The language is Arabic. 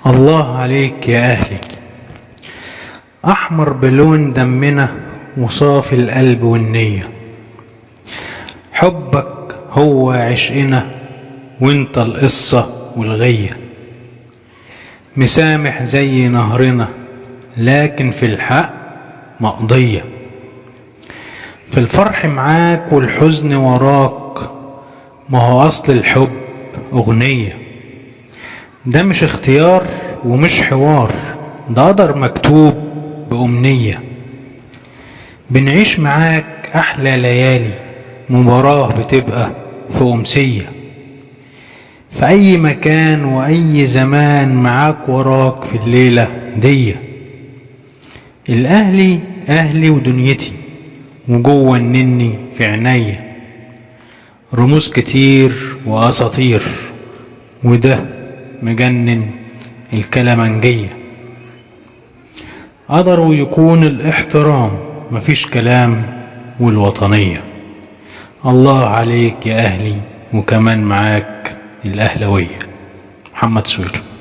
الله عليك يا أهلي، أحمر بلون دمنا وصافي القلب والنية. حبك هو عشقنا وانت القصة والغية. مسامح زي نهرنا لكن في الحق مقضية. في الفرح معاك والحزن وراك، ما هو أصل الحب أغنية. ده مش اختيار ومش حوار، ده قدر مكتوب بأمنية. بنعيش معاك أحلى ليالي، مباراة بتبقى في أمسية. في أي مكان وأي زمان معاك وراك في الليلة دي. الأهلي أهلي ودنيتي وجوه النني في عينيا. رموز كتير وأساطير وده مجنن الكلامنجية. قدروا يكون الاحترام مفيش كلام والوطنية. الله عليك يا أهلي وكمان معاك الأهلوية. محمد سويلم.